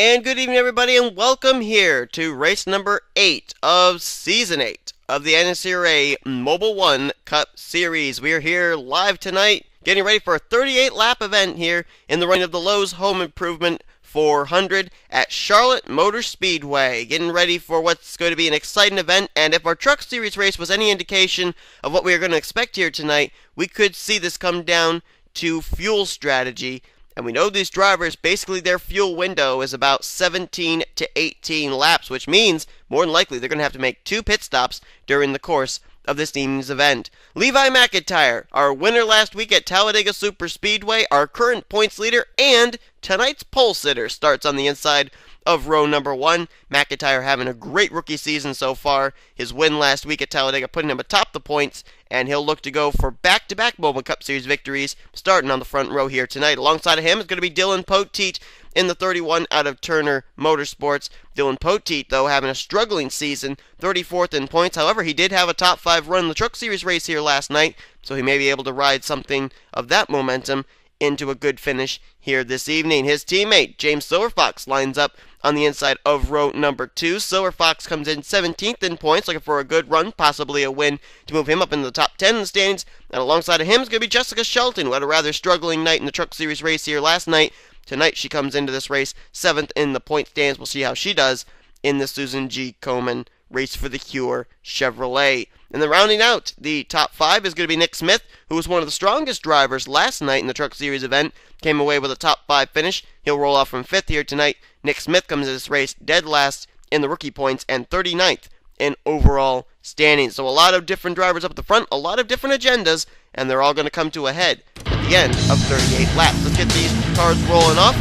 And good evening, everybody, and welcome here to race number 8 of Season 8 of the NNSCRA Mobil1 Cup Series. We are here live tonight, getting ready for a 38-lap event here in the running of the Lowe's Home Improvement 400 at Charlotte Motor Speedway. Getting ready for what's going to be an exciting event, and if our Truck Series race was any indication of what we are going to expect here tonight, we could see this come down to fuel strategy. And we know these drivers, basically their fuel window is about 17 to 18 laps, which means more than likely they're going to have to make 2 pit stops during the course of this evening's event. Levi McIntyre, our winner last week at Talladega Superspeedway, our current points leader, and tonight's pole sitter, starts on the inside of row number 1. McIntyre having a great rookie season so far. His win last week at Talladega putting him atop the points, and he'll look to go for back-to-back Mobil Cup Series victories starting on the front row here tonight. Alongside of him is going to be Dylan Poteet in the 31 out of Turner Motorsports. Dylan Poteet, though, having a struggling season, 34th in points. However, he did have a top 5 run in the Truck Series race here last night, so he may be able to ride something of that momentum into a good finish here this evening. His teammate, James Silverfox, lines up on the inside of row number 2. Silverfox comes in 17th in points, looking for a good run, possibly a win to move him up into the top 10 in the standings. And alongside of him is going to be Jessica Shelton, who had a rather struggling night in the Truck Series race here last night. Tonight she comes into this race 7th in the point standings. We'll see how she does in the Susan G. Komen Race for the Cure Chevrolet. And then rounding out the top 5 is going to be Nick Smith, who was one of the strongest drivers last night in the Truck Series event. Came away with a top 5 finish. He'll roll off from 5th here tonight. Nick Smith comes into this race dead last in the rookie points and 39th in overall standings. So a lot of different drivers up at the front, a lot of different agendas, and they're all going to come to a head at the end of 38 laps. Let's get these cars rolling off.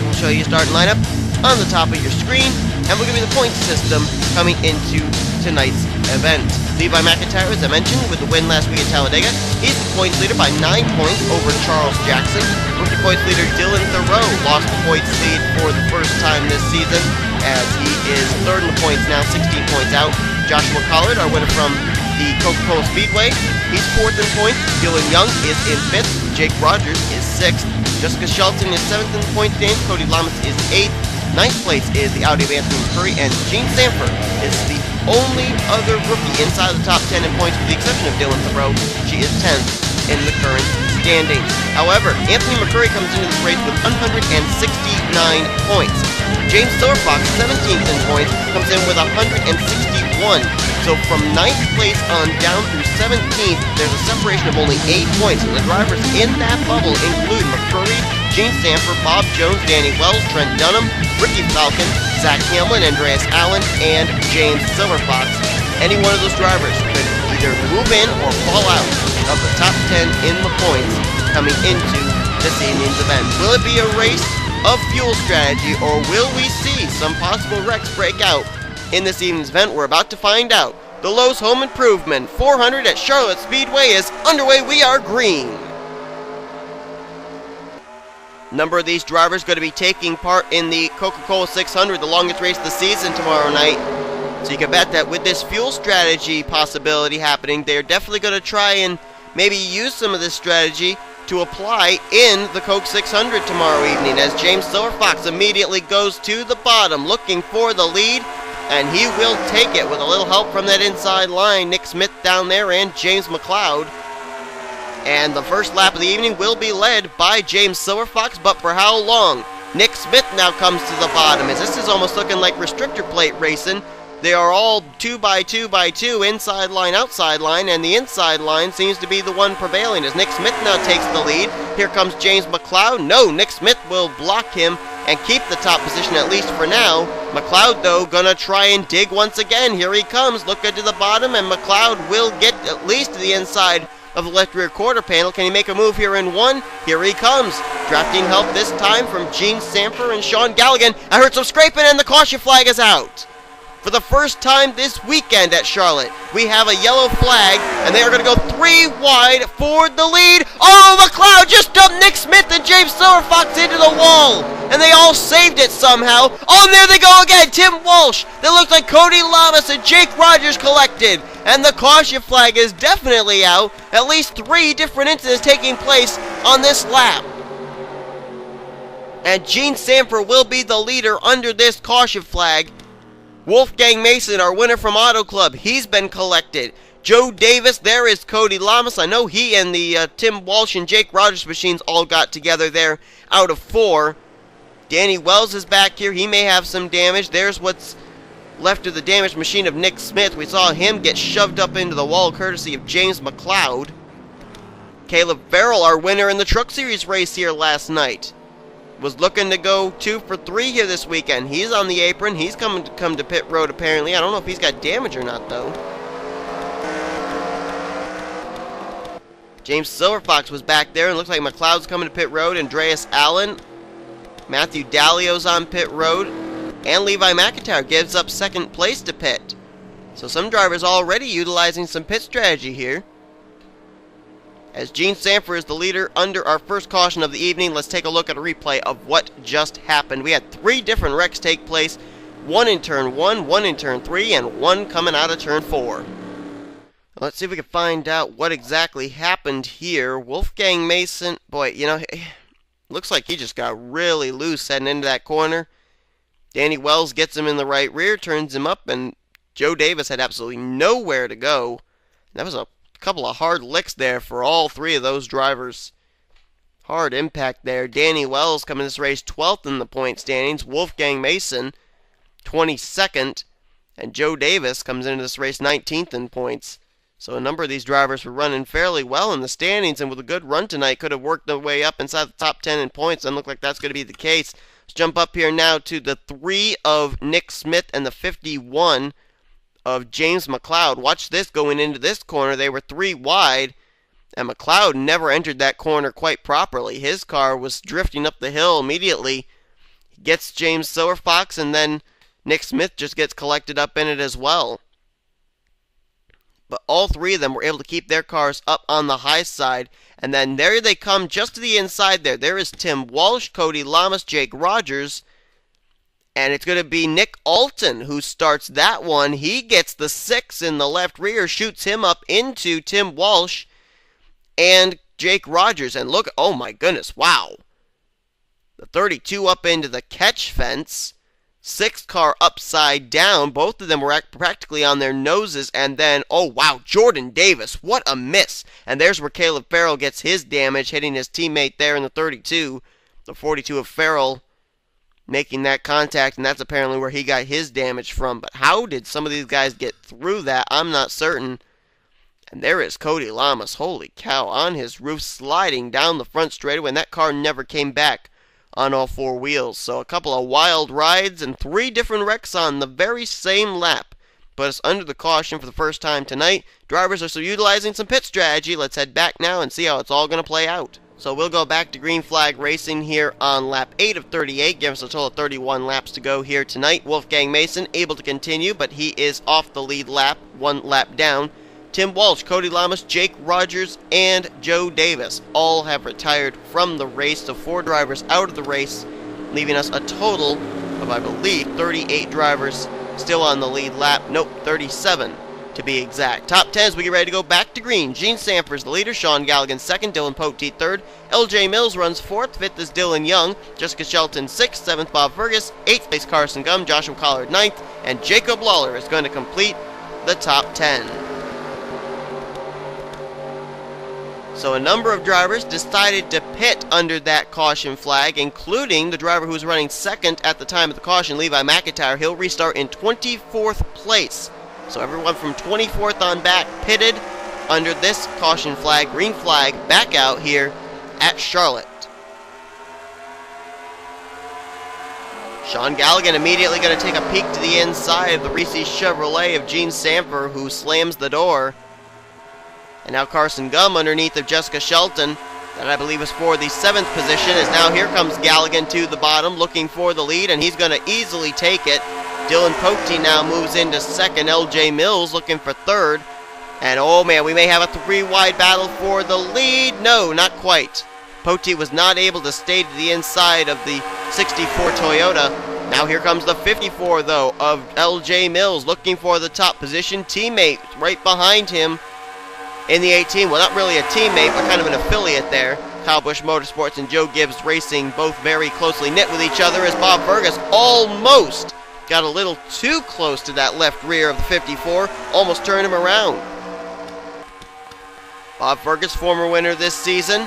We'll show you starting lineup on the top of your screen, and we'll give you the point system coming into tonight's event. Levi McIntyre, as I mentioned, with the win last week at Talladega, he's the points leader by 9 points over Charles Jackson. Rookie points leader Dylan Thoreau lost the points lead for the first time this season, as he is 3rd in the points now, 16 points out. Joshua Collard, our winner from the Coca-Cola Speedway, he's 4th in points. Dylan Young is in 5th. Jake Rogers is 6th. Jessica Shelton is 7th in the point standings. Cody Lamas is 8th. 9th place is the Audi of Anthony McCurry, and Gene Sanford is the only other rookie inside of the top 10 in points, with the exception of Dylan Thoreau. She is 10th in the current standings. However, Anthony McCurry comes into this race with 169 points. James Silverfox, 17th in points, comes in with 161. So from 9th place on down through 17th, there's a separation of only 8 points. And the drivers in that bubble include McCurry, Gene Sanford, Bob Jones, Danny Wells, Trent Dunham, Ricky Falcon, Zach Hamlin, Andreas Allen, and James Silverfox. Any one of those drivers could either move in or fall out of the top 10 in the points coming into this evening's event. Will it be a race of fuel strategy, or will we see some possible wrecks break out in this evening's event? We're about to find out. The Lowe's Home Improvement 400 at Charlotte Speedway is underway. We are green. A number of these drivers going to be taking part in the Coca-Cola 600, the longest race of the season, tomorrow night. So you can bet that with this fuel strategy possibility happening, they're definitely going to try and maybe use some of this strategy to apply in the Coke 600 tomorrow evening, as James Silverfox immediately goes to the bottom looking for the lead, and he will take it with a little help from that inside line. Nick Smith down there and James McLeod. And the first lap of the evening will be led by James Silverfox, but for how long? Nick Smith now comes to the bottom, as this is almost looking like restrictor plate racing. They are all 2 by 2 by 2, inside line, outside line, and the inside line seems to be the one prevailing, as Nick Smith now takes the lead. Here comes James McLeod. No, Nick Smith will block him and keep the top position, at least for now. McLeod, though, gonna try and dig once again. Here he comes, looking to the bottom, and McLeod will get at least to the inside of the left rear quarter panel. Can he make a move here in 1? Here he comes. Drafting help this time from Gene Sanford and Sean Galligan. I heard some scraping, and the caution flag is out. For the first time this weekend at Charlotte, we have a yellow flag, and they are going to go 3 wide for the lead. Oh, McLeod just dumped Nick Smith and James Silverfox into the wall, and they all saved it somehow. Oh, and there they go again, Tim Walsh. That looks like Cody Lamas and Jake Rogers collected, and the caution flag is definitely out. At least 3 different incidents taking place on this lap. And Gene Sanford will be the leader under this caution flag. Wolfgang Mason, our winner from Auto Club, he's been collected. Joe Davis, there is Cody Lamas. I know he and the Tim Walsh and Jake Rogers machines all got together there out of 4. Danny Wells is back here. He may have some damage. There's what's left of the damaged machine of Nick Smith. We saw him get shoved up into the wall courtesy of James McLeod. Caleb Farrell, our winner in the Truck Series race here last night, was looking to go 2 for 3 here this weekend. He's on the apron. He's come to pit road apparently. I don't know if he's got damage or not though. James Silverfox was back there, and looks like McLeod's coming to pit road. Andreas Allen, Matthew Dallio's on pit road, and Levi McIntyre gives up second place to pit. So some drivers already utilizing some pit strategy here. As Gene Sanford is the leader under our first caution of the evening, let's take a look at a replay of what just happened. We had 3 different wrecks take place, 1 in turn 1, 1 in turn 3, and 1 coming out of turn 4. Let's see if we can find out what exactly happened here. Wolfgang Mason, boy, you know, looks like he just got really loose heading into that corner. Danny Wells gets him in the right rear, turns him up, and Joe Davis had absolutely nowhere to go. That was a couple of hard licks there for all 3 of those drivers. Hard impact there. Danny Wells coming this race 12th in the point standings. Wolfgang Mason 22nd. And Joe Davis comes into this race 19th in points. So a number of these drivers were running fairly well in the standings, and with a good run tonight could have worked their way up inside the top 10 in points. Doesn't look like that's going to be the case. Let's jump up here now to the 3 of Nick Smith and the 51 of James McLeod. Watch this going into this corner. They were 3 wide, and McLeod never entered that corner quite properly. His car was drifting up the hill immediately. He gets James Silverfox, and then Nick Smith just gets collected up in it as well. But all 3 of them were able to keep their cars up on the high side. And then there they come just to the inside there. There is Tim Walsh, Cody Lamas, Jake Rogers. And it's going to be Nick Alton who starts that one. He gets the 6 in the left rear, shoots him up into Tim Walsh and Jake Rogers. And look, oh my goodness, wow. The 32 up into the catch fence. 6th car upside down. Both of them were practically on their noses. And then, oh wow, Jordan Davis. What a miss. And there's where Caleb Farrell gets his damage, hitting his teammate there in the 32. The 42 of Farrell making that contact, and that's apparently where he got his damage from. But how did some of these guys get through that? I'm not certain. And there is Cody Lamas. Holy cow, on his roof, sliding down the front straightaway, and that car never came back on all 4 wheels. So a couple of wild rides and 3 different wrecks on the very same lap. But it's under the caution for the first time tonight. Drivers are still utilizing some pit strategy. Let's head back now and see how it's all going to play out. So we'll go back to green flag racing here on lap 8 of 38. Give us a total of 31 laps to go here tonight. Wolfgang Mason able to continue, but he is off the lead lap, 1 lap down. Tim Walsh, Cody Lamas, Jake Rogers, and Joe Davis all have retired from the race. So 4 drivers out of the race, leaving us a total of, I believe, 38 drivers still on the lead lap. Nope, 37 to be exact. Top 10 as we get ready to go back to green. Gene Sanford's the leader, Sean Galligan 2nd, Dylan Poteet 3rd, LJ Mills runs 4th, 5th is Dylan Young, Jessica Shelton 6th, 7th Bob Fergus, 8th place Carson Gum, Joshua Collard 9th, and Jacob Lawler is going to complete the top 10. So a number of drivers decided to pit under that caution flag, including the driver who was running 2nd at the time of the caution, Levi McIntyre. He'll restart in 24th place. So everyone from 24th on back pitted under this caution flag, green flag, back out here at Charlotte. Sean Galligan immediately going to take a peek to the inside of the Reese's Chevrolet of Gene Sanford, who slams the door. And now Carson Gum underneath of Jessica Shelton, that I believe is for the 7th position, as now here comes Galligan to the bottom looking for the lead, and he's going to easily take it. Dylan Poteet now moves into 2nd, LJ Mills looking for 3rd. And oh man, we may have a 3-wide battle for the lead. No, not quite. Poteet was not able to stay to the inside of the 64 Toyota. Now here comes the 54 though of LJ Mills looking for the top position. Teammate right behind him in the 18, well, not really a teammate, but kind of an affiliate there. Kyle Busch Motorsports and Joe Gibbs Racing, both very closely knit with each other, as Bob Fergus almost got a little too close to that left rear of the 54, almost turned him around. Bob Fergus, former winner this season,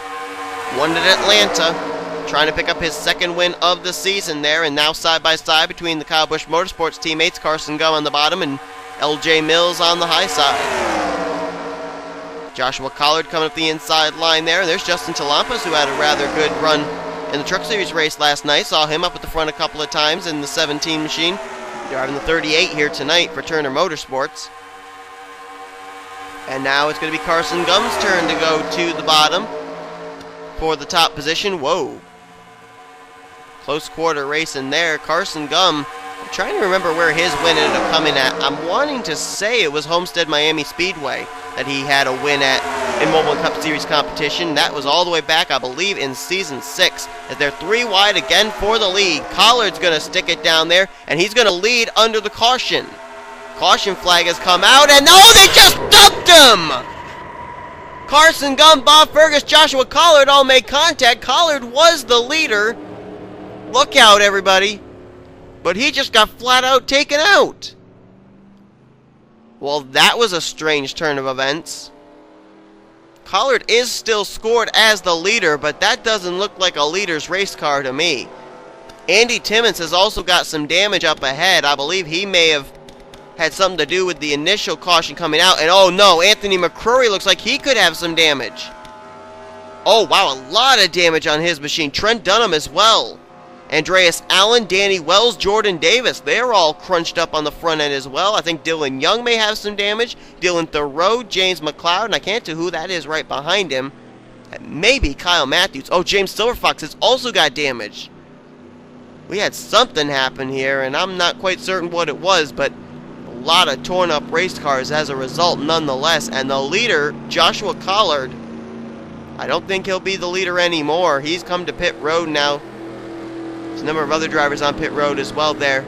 won at Atlanta, trying to pick up his second win of the season there, and now side by side between the Kyle Busch Motorsports teammates, Carson Gum on the bottom and LJ Mills on the high side. Joshua Collard coming up the inside line there. There's Justin Talampas, who had a rather good run in the Truck Series race last night. Saw him up at the front a couple of times in the 17 machine. Driving the 38 here tonight for Turner Motorsports. And now it's going to be Carson Gum's turn to go to the bottom for the top position. Whoa. Close quarter race in there. Carson Gum, I'm trying to remember where his win ended up coming at. I'm wanting to say it was Homestead Miami Speedway that he had a win at in Mobil1 Cup Series competition. That was all the way back, I believe, in Season 6. As they're 3 wide again for the lead. Collard's going to stick it down there, and he's going to lead under the caution. Caution flag has come out, and oh, they just dumped him! Carson Gum, Bob Fergus, Joshua Collard all made contact. Collard was the leader. Look out, everybody. But he just got flat out taken out. Well, that was a strange turn of events. Collard is still scored as the leader, but that doesn't look like a leader's race car to me. Andy Timmons has also got some damage up ahead. I believe he may have had something to do with the initial caution coming out. And oh no, Anthony McCrory looks like he could have some damage. Oh wow, a lot of damage on his machine. Trent Dunham as well. Andreas Allen, Danny Wells, Jordan Davis, they're all crunched up on the front end as well. I think Dylan Young may have some damage. Dylan Thoreau, James McLeod, and I can't tell who that is right behind him. Maybe Kyle Matthews. Oh, James Silverfox has also got damage. We had something happen here, and I'm not quite certain what it was, but a lot of torn up race cars as a result nonetheless. And the leader, Joshua Collard, I don't think he'll be the leader anymore. He's come to pit road now. There's a number of other drivers on pit road as well there.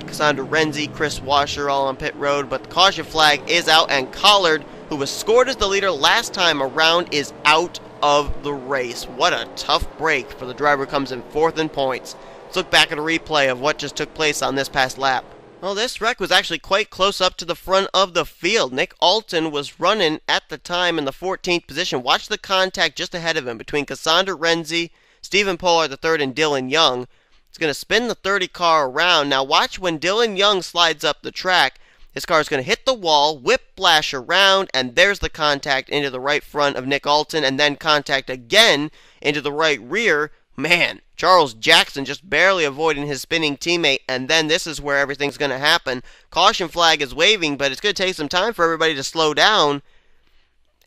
Cassandra Renzi, Chris Washer all on pit road, but the caution flag is out, and Collard, who was scored as the leader last time around, is out of the race. What a tough break for the driver who comes in 4th in points. Let's look back at a replay of what just took place on this past lap. Well, this wreck was actually quite close up to the front of the field. Nick Alton was running at the time in the 14th position. Watch the contact just ahead of him between Cassandra Renzi, Stephen Pollard III, and Dylan Young. It's going to spin the 30 car around. Now watch when Dylan Young slides up the track. His car is going to hit the wall, whiplash around, and there's the contact into the right front of Nick Alton, and then contact again into the right rear. Man, Charles Jackson just barely avoiding his spinning teammate, and then this is where everything's going to happen. Caution flag is waving, but it's going to take some time for everybody to slow down.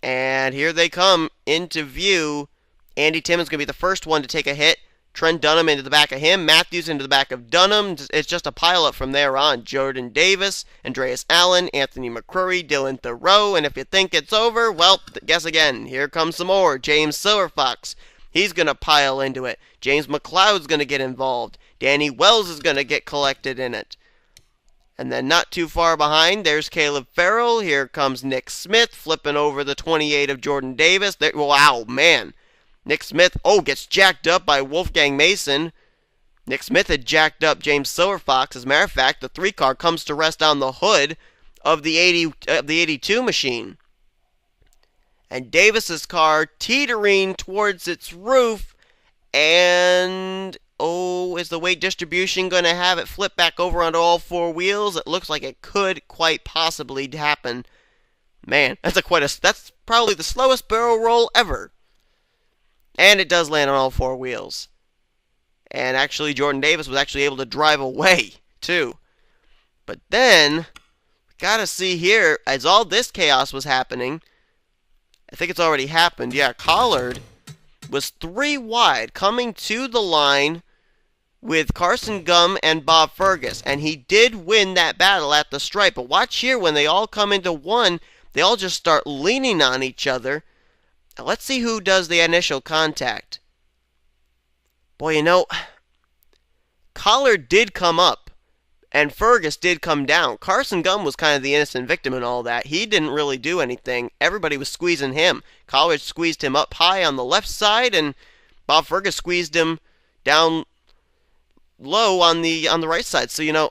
And here they come into view. Andy Timmons going to be the first one to take a hit. Trent Dunham into the back of him. Matthews into the back of Dunham. It's just a pileup from there on. Jordan Davis, Andreas Allen, Anthony McCrory, Dylan Thoreau. And if you think it's over, well, guess again. Here comes some more. James Silverfox. He's going to pile into it. James McLeod's going to get involved. Danny Wells is going to get collected in it. And then not too far behind, there's Caleb Farrell. Here comes Nick Smith flipping over the 28 of Jordan Davis. Wow, man. Nick Smith, gets jacked up by Wolfgang Mason. Nick Smith had jacked up James Silverfox. As a matter of fact, the 3 car comes to rest on the hood of the 82 machine. And Davis's car teetering towards its roof. And, is the weight distribution going to have it flip back over onto all 4 wheels? It looks like it could quite possibly happen. Man, that's probably the slowest barrel roll ever. And it does land on all 4 wheels. And actually, Jordan Davis was actually able to drive away, too. But then, we gotta see here, as all this chaos was happening, I think it's already happened. Yeah, Collard was 3 wide, coming to the line with Carson Gum and Bob Fergus. And he did win that battle at the stripe. But watch here, when they all come into one, they all just start leaning on each other. Let's see who does the initial contact. Boy, Collard did come up And Fergus did come down. Carson Gum was kind of the innocent victim in all that. He didn't really do anything. Everybody was squeezing him. College squeezed him up high on the left side, and Bob Fergus squeezed him down low on the right side. So, you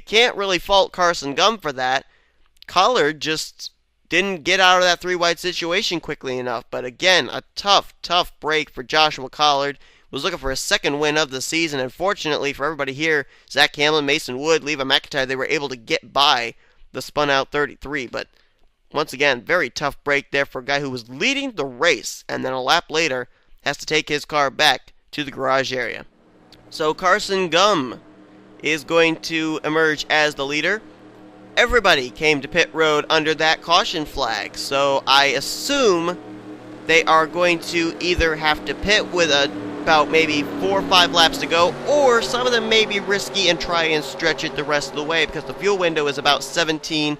can't really fault Carson Gum for that. Collard just didn't get out of that three-wide situation quickly enough. But again, a tough break for Joshua Collard. Was looking for a second win of the season. Unfortunately for everybody here, Zach Hamlin, Mason Wood, Levi McIntyre, they were able to get by the spun-out 33. But once again, very tough break there for a guy who was leading the race, and then a lap later has to take his car back to the garage area. So Carson Gum is going to emerge as the leader. Everybody came to pit road under that caution flag, so I assume they are going to either have to pit with about maybe 4 or 5 laps to go, or some of them may be risky and try and stretch it the rest of the way because the fuel window is about 17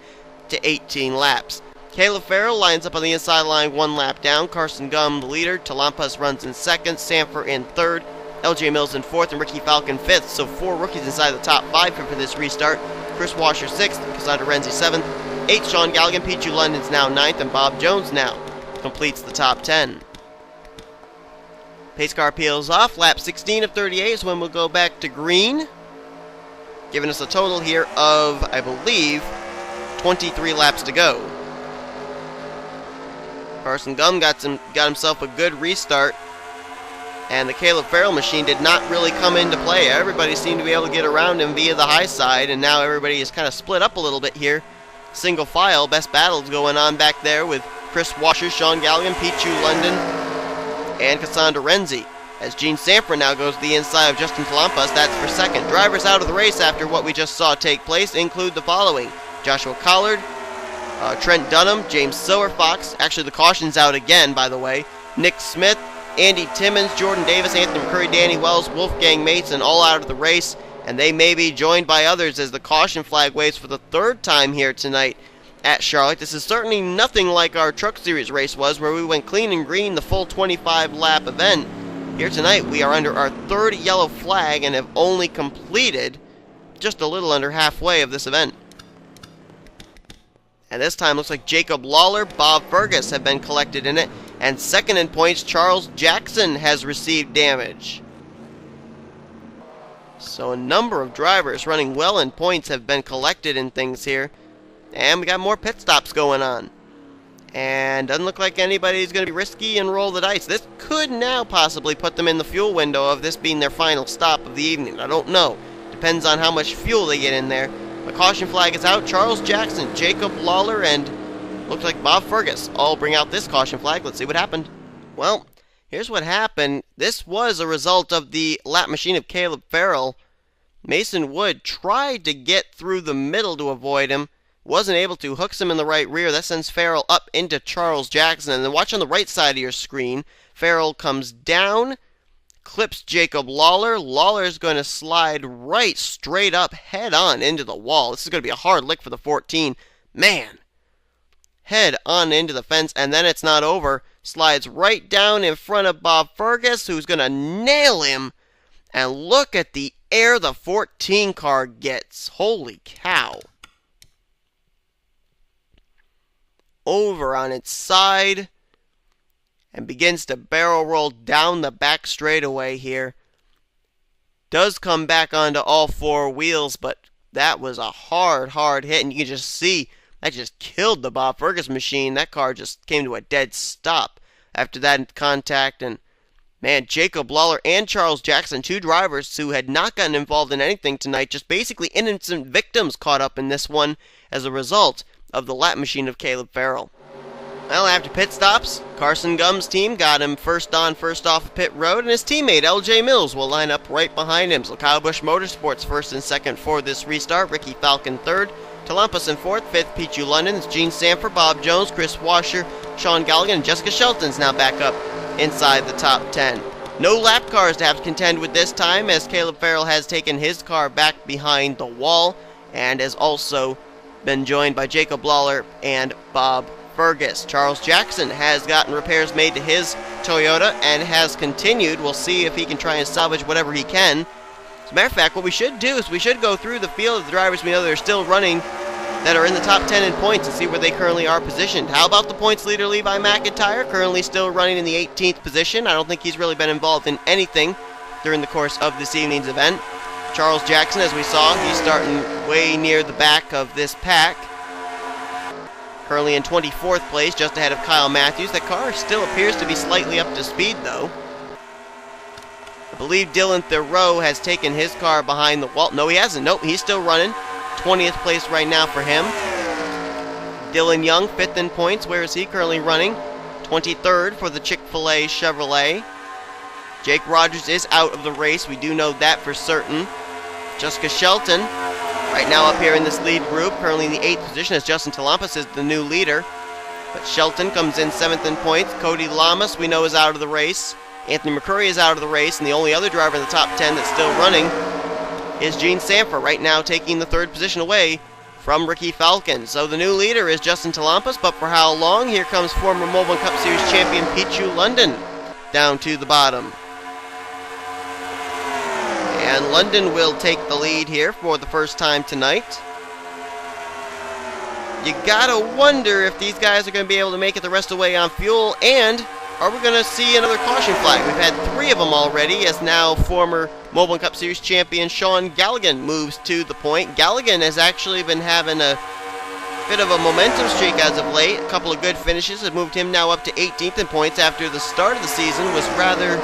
to 18 laps. Caleb Farrell lines up on the inside line 1 lap down. Carson Gum the leader. Talampas runs in 2nd. Sanford in 3rd. LJ Mills in 4th and Ricky Falcon 5th. So 4 rookies inside the top 5 here for this restart. Chris Washer 6th. Cassandra Renzi 7th. 8th Sean Galligan. Pichu London's now 9th. And Bob Jones now completes the top 10. Pace car peels off. Lap 16 of 38 is when we'll go back to green, giving us a total here of, I believe, 23 laps to go. Carson Gum got himself a good restart, and the Caleb Farrell machine did not really come into play. Everybody seemed to be able to get around him via the high side, and now everybody is kind of split up a little bit here. Single file, best battles going on back there with Chris Washer, Sean Galligan, Pichu London, and Cassandra Renzi. As Gene Sanford now goes to the inside of Justin Talampas, that's for 2nd. Drivers out of the race after what we just saw take place include the following: Joshua Collard, Trent Dunham, James Silverfox, actually the caution's out again, by the way, Nick Smith, Andy Timmons, Jordan Davis, Anthony McCurry, Danny Wells, Wolfgang Mason, all out of the race, and they may be joined by others as the caution flag waves for the 3rd time here tonight at Charlotte. This is certainly nothing like our Truck Series race was, where we went clean and green the full 25-lap event. Here tonight, we are under our 3rd yellow flag and have only completed just a little under halfway of this event. And this time, looks like Jacob Lawler, Bob Fergus have been collected in it, and 2nd in points, Charles Jackson has received damage. So a number of drivers running well in points have been collected in things here. And we got more pit stops going on. And doesn't look like anybody's going to be risky and roll the dice. This could now possibly put them in the fuel window of this being their final stop of the evening. I don't know. Depends on how much fuel they get in there. The caution flag is out. Charles Jackson, Jacob Lawler, and looks like Bob Fergus all bring out this caution flag. Let's see what happened. Well, here's what happened. This was a result of the lap machine of Caleb Farrell. Mason Wood tried to get through the middle to avoid him. Wasn't able to. Hooks him in the right rear. That sends Farrell up into Charles Jackson. And then watch on the right side of your screen. Farrell comes down, clips Jacob Lawler. Lawler's going to slide right straight up head on into the wall. This is going to be a hard lick for the 14. Man. Head on into the fence, and then it's not over. Slides right down in front of Bob Fergus, who's going to nail him. And look at the air the 14 car gets. Holy cow. Over on its side and begins to barrel roll down the back straightaway here. Does come back onto all 4 wheels, but that was a hard hit, and you can just see that just killed the Bob Fergus machine. That car just came to a dead stop after that contact. And man, Jacob Lawler and Charles Jackson, 2 drivers who had not gotten involved in anything tonight, just basically innocent victims caught up in this one as a result of the lap machine of Caleb Farrell. Well, after pit stops, Carson Gum's team got him first on, first off of pit road, and his teammate LJ Mills will line up right behind him. So Kyle Busch Motorsports 1st and 2nd for this restart. Ricky Falcon 3rd. Talampas in 4th. 5th, Pichu London. It's Gene Sanford, Bob Jones, Chris Washer, Sean Galligan, and Jessica Shelton's now back up inside the top 10. No lap cars to have to contend with this time, as Caleb Farrell has taken his car back behind the wall and has also been joined by Jacob Lawler and Bob Fergus. Charles Jackson has gotten repairs made to his Toyota and has continued. We'll see if he can try and salvage whatever he can. As a matter of fact, what we should do is we should go through the field of the drivers we know that are still running, that are in the top 10 in points, and see where they currently are positioned. How about the points leader, Levi McIntyre, currently still running in the 18th position. I don't think he's really been involved in anything during the course of this evening's event. Charles Jackson, as we saw, he's starting way near the back of this pack. Currently in 24th place, just ahead of Kyle Matthews. That car still appears to be slightly up to speed, though. I believe Dylan Thoreau has taken his car behind the wall. No, he hasn't. Nope, he's still running. 20th place right now for him. Dylan Young, 5th in points. Where is he currently running? 23rd for the Chick-fil-A Chevrolet. Jake Rogers is out of the race. We do know that for certain. Jessica Shelton, right now up here in this lead group, currently in the 8th position, as Justin Talampas is the new leader. But Shelton comes in 7th in points. Cody Lamas, we know, is out of the race. Anthony McCurry is out of the race, and the only other driver in the top 10 that's still running is Gene Sanford, right now taking the 3rd position away from Ricky Falcon. So the new leader is Justin Talampas, but for how long? Here comes former Mobil1 Cup Series champion Pichu London down to the bottom. And London will take the lead here for the first time tonight. You gotta wonder if these guys are going to be able to make it the rest of the way on fuel, and are we going to see another caution flag? We've had 3 of them already, as now former Mobil1 Cup Series champion Sean Galligan moves to the point. Galligan has actually been having a bit of a momentum streak as of late. A couple of good finishes have moved him now up to 18th in points after the start of the season was rather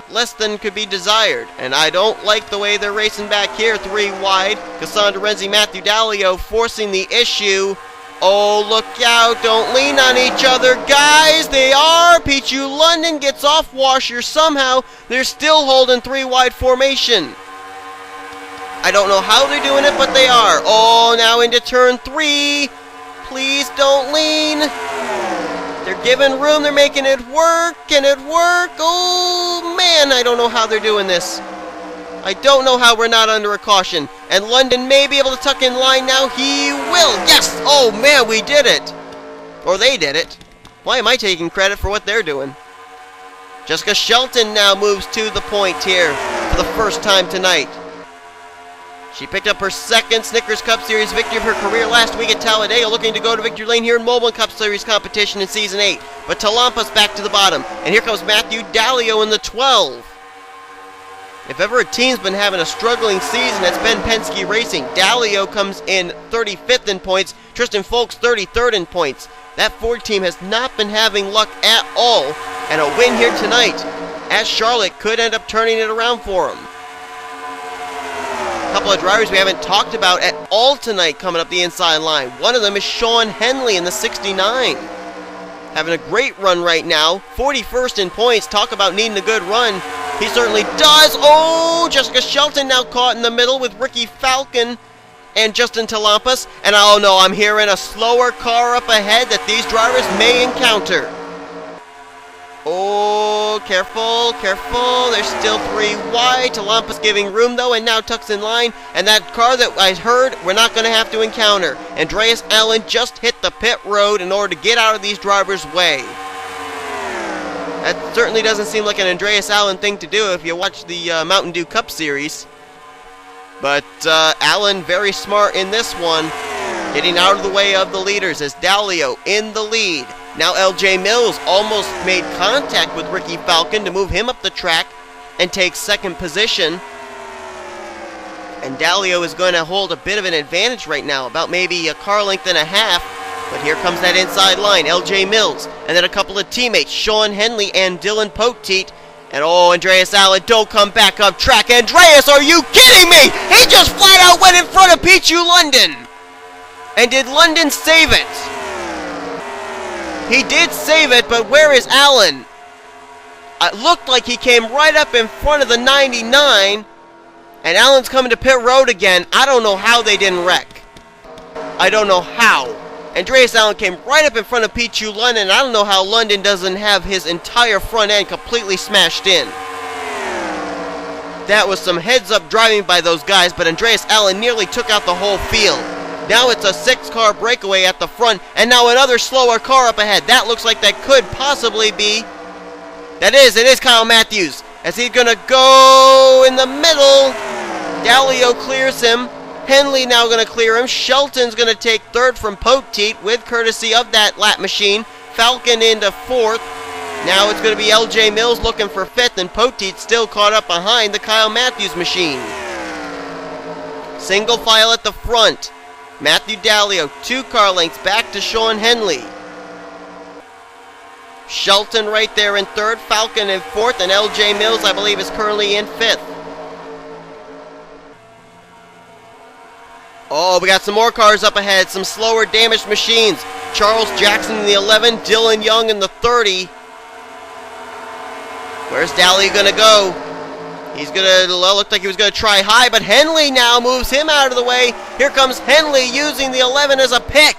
less than could be desired. And I don't like the way they're racing back here, 3 wide. Cassandra Renzi, Matthew Dalio forcing the issue. Oh, look out, don't lean on each other, guys, they are. Pichu London gets off washer somehow. They're still holding 3 wide formation. I don't know how they're doing it, but they are. Oh, now into turn 3. Please don't lean. They're giving room, they're making it work. Can it work? Oh, man, I don't know how they're doing this. I don't know how we're not under a caution. And London may be able to tuck in line now. He will. Yes! Oh, man, we did it. Or they did it. Why am I taking credit for what they're doing? Jessica Shelton now moves to the point here for the first time tonight. She picked up her 2nd Snickers Cup Series victory of her career last week at Talladega, looking to go to victory lane here in Mobil1 Cup Series competition in Season 8. But Talampas back to the bottom. And here comes Matthew Dalio in the 12. If ever a team's been having a struggling season, it's been Penske Racing. Dalio comes in 35th in points. Tristan Folks 33rd in points. That Ford team has not been having luck at all. And a win here tonight at Charlotte could end up turning it around for them. A couple of drivers we haven't talked about at all tonight coming up the inside line. One of them is Sean Henley in the 69. Having a great run right now. 41st in points. Talk about needing a good run. He certainly does. Oh, Jessica Shelton now caught in the middle with Ricky Falcon and Justin Talampas. And oh no, I'm hearing a slower car up ahead that these drivers may encounter. Oh, careful, careful. There's still 3 wide. Talampas giving room though, and now tucks in line. And that car that I heard we're not going to have to encounter. Andreas Allen just hit the pit road in order to get out of these drivers' way. That certainly doesn't seem like an Andreas Allen thing to do if you watch the Mountain Dew Cup Series. But Allen very smart in this one, getting out of the way of the leaders as Dalio in the lead. Now LJ Mills almost made contact with Ricky Falcon to move him up the track and take 2nd position. And Dalio is going to hold a bit of an advantage right now, about maybe a car length and a half. But here comes that inside line, LJ Mills, and then a couple of teammates, Sean Henley and Dylan Poteet. And oh, Andreas Allen, don't come back up track. Andreas, are you kidding me? He just flat out went in front of Pichu London. And did London save it? He did save it, but where is Allen? It looked like he came right up in front of the 99. And Allen's coming to pit road again. I don't know how they didn't wreck. I don't know how. Andreas Allen came right up in front of Pichu London. I don't know how London doesn't have his entire front end completely smashed in. That was some heads-up driving by those guys, but Andreas Allen nearly took out the whole field. Now it's a 6-car breakaway at the front, and now another slower car up ahead. That looks like that could possibly be... It is Kyle Matthews. as he's going to go in the middle. Dallio clears him. Henley now going to clear him. Shelton's going to take third from Poteet with courtesy of that lap machine. Falcon into fourth. Now it's going to be LJ Mills looking for fifth, and Poteet still caught up behind the Kyle Matthews machine. Single file at the front. Matthew Dallio, 2 car lengths back to Sean Henley. Shelton right there in third, Falcon in fourth, and LJ Mills, I believe, is currently in fifth. Oh, we got some more cars up ahead, some slower damaged machines. Charles Jackson in the 11, Dylan Young in the 30. Where's Dallio going to go? He's going to look like he was going to try high, but Henley now moves him out of the way. Here comes Henley using the 11 as a pick.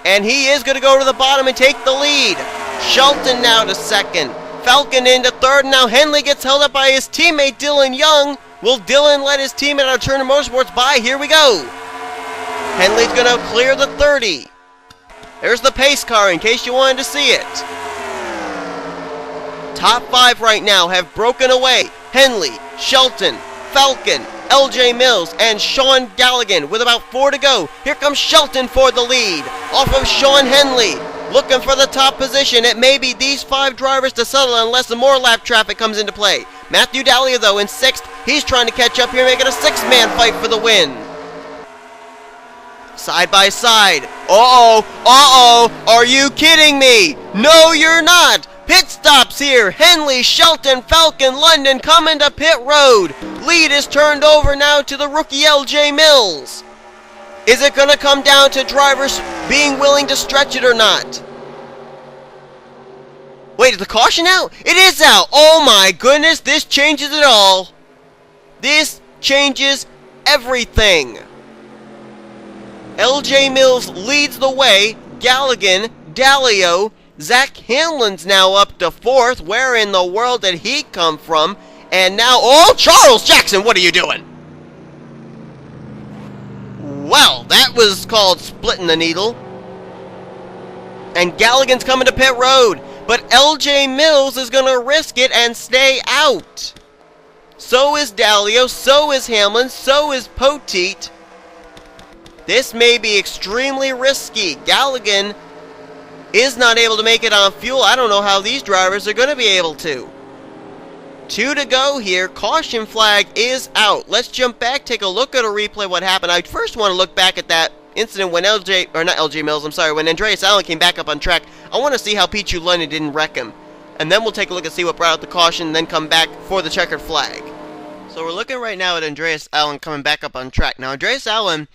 And he is going to go to the bottom and take the lead. Shelton now to second. Falcon into third. Now Henley gets held up by his teammate Dylan Young. Will Dylan let his teammate out of Turner Motorsports by? Here we go. Henley's going to clear the 30. There's the pace car in case you wanted to see it. Top 5 right now have broken away. Henley, Shelton, Falcon, LJ Mills, and Sean Galligan with about 4 to go. Here comes Shelton for the lead. Off of Sean Henley. Looking for the top position. It may be these 5 drivers to settle unless some more lap traffic comes into play. Matthew Dallio, though, in 6th. He's trying to catch up here, making a 6-man fight for the win. Side by side. Are you kidding me? No, you're not. Pit stops here. Henley, Shelton, Falcon, London coming to pit road. Lead is turned over now to the rookie LJ Mills. Is it going to come down to drivers being willing to stretch it or not? Wait, is the caution out? It is out. Oh my goodness, this changes it all. This changes everything. LJ Mills leads the way. Galligan, Dallio, Zach Hanlon's now up to 4th. Where in the world did he come from? And now, Charles Jackson, what are you doing? Well, that was called splitting the needle. And Galligan's coming to pit road. But LJ Mills is going to risk it and stay out. So is Dallio, so is Hamlin, so is Poteet. This may be extremely risky. Galligan is not able to make it on fuel. I don't know how these drivers are going to be able to. 2 to go here. Caution flag is out. Let's jump back, take a look at a replay what happened. I first want to look back at that incident when when Andreas Allen came back up on track. I want to see how Pichu London didn't wreck him. And then we'll take a look and see what brought out the caution, and then come back for the checkered flag. So we're looking right now at Andreas Allen coming back up on track. Now, Andreas Allen,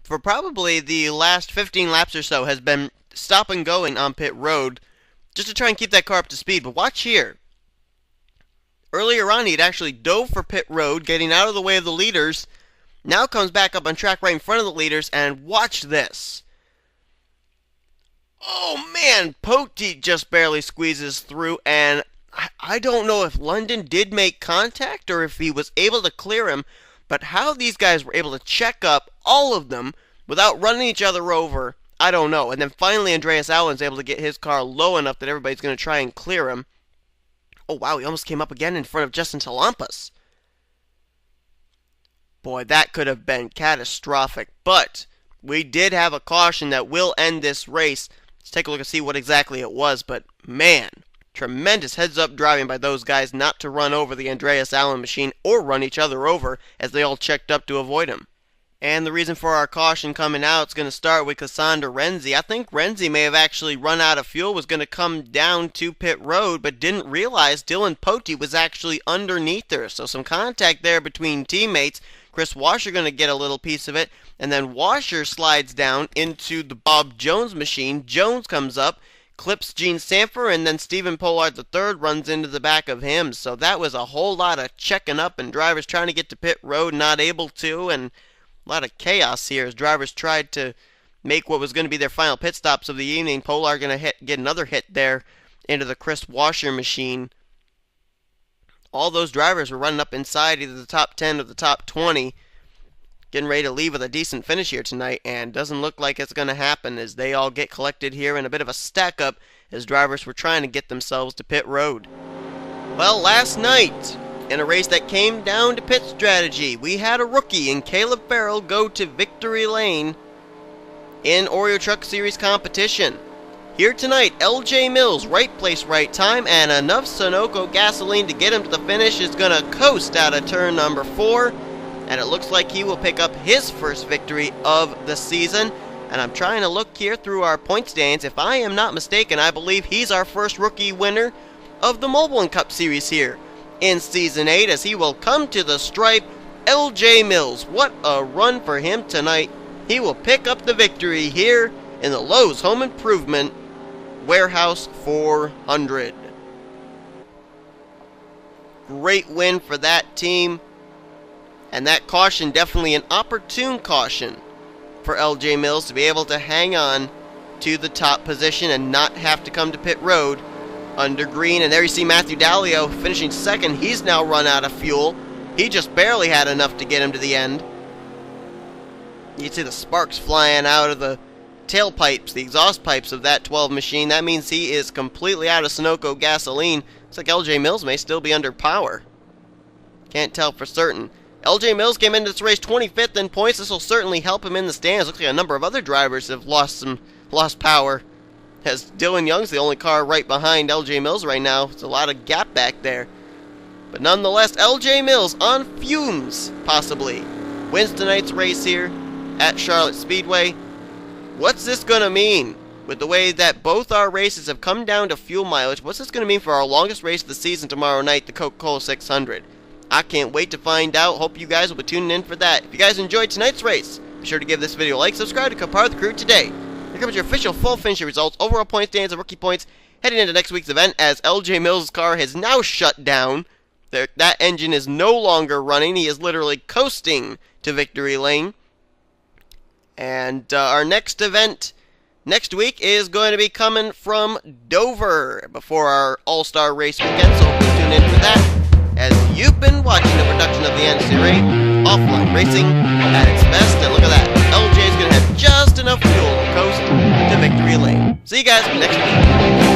for probably the last 15 laps or so, has been stop and going on pit road just to try and keep that car up to speed. But watch here. Earlier on, he'd actually dove for pit road, getting out of the way of the leaders. Now comes back up on track right in front of the leaders, and watch this. Oh man, Poteet just barely squeezes through, and I don't know if London did make contact or if he was able to clear him, but how these guys were able to check up, all of them, without running each other over, I don't know. And then finally Andreas Allen's able to get his car low enough that everybody's going to try and clear him. Oh wow, he almost came up again in front of Justin Talampas. Boy, that could have been catastrophic, but we did have a caution that will end this race. Let's take a look and see what exactly it was, but man, tremendous heads-up driving by those guys not to run over the Andreas Allen machine or run each other over as they all checked up to avoid him. And the reason for our caution coming out is going to start with Cassandra Renzi. I think Renzi may have actually run out of fuel, was going to come down to pit road, but didn't realize Dylan Poteet was actually underneath her. So some contact there between teammates. Chris Washer going to get a little piece of it, and then Washer slides down into the Bob Jones machine. Jones comes up, clips Gene Sanford, and then Stephen Pollard III runs into the back of him. So that was a whole lot of checking up and drivers trying to get to pit road, not able to, and a lot of chaos here as drivers tried to make what was going to be their final pit stops of the evening. Pollard going to get another hit there into the Chris Washer machine. All those drivers were running up inside either the top 10 or the top 20, getting ready to leave with a decent finish here tonight, and doesn't look like it's going to happen as they all get collected here in a bit of a stack-up as drivers were trying to get themselves to pit road. Well, last night, in a race that came down to pit strategy, we had a rookie in Caleb Farrell go to victory lane in Oreo Truck Series competition. Here tonight, LJ Mills, right place, right time, and enough Sunoco gasoline to get him to the finish, is going to coast out of turn number 4, and it looks like he will pick up his first victory of the season. And I'm trying to look here through our point stands. If I am not mistaken, I believe he's our first rookie winner of the Mobil1 Cup Series here in Season 8, as he will come to the stripe. LJ Mills, what a run for him tonight. He will pick up the victory here in the Lowe's Home Improvement Warehouse 400. Great win for that team. And that caution, definitely an opportune caution for LJ Mills to be able to hang on to the top position and not have to come to pit road under green. And there you see Matthew Dallio finishing second. He's now run out of fuel. He just barely had enough to get him to the end. You can see the sparks flying out of the tailpipes, the exhaust pipes of that 12 machine. That means he is completely out of Sunoco gasoline. Looks like LJ Mills may still be under power. Can't tell for certain. LJ Mills came into this race 25th in points. This will certainly help him in the stands. Looks like a number of other drivers have lost power, as Dylan Young's the only car right behind LJ Mills right now. There's a lot of gap back there. But nonetheless, LJ Mills on fumes, possibly, wins tonight's race here at Charlotte Speedway. What's this going to mean with the way that both our races have come down to fuel mileage? What's this going to mean for our longest race of the season tomorrow night, the Coca-Cola 600? I can't wait to find out. Hope you guys will be tuning in for that. If you guys enjoyed tonight's race, be sure to give this video a like, subscribe to become part of the crew today. Here comes your official full finisher results, overall point stands, and rookie points heading into next week's event, as LJ Mills' car has now shut down. That engine is no longer running. He is literally coasting to victory lane. And our next event next week is going to be coming from Dover before our All-Star Race weekend, so hope you tune in for that. As you've been watching the production of the NNSCRA offline racing at its best. And look at that, LJ's going to have just enough fuel to coast to victory lane. See you guys next week.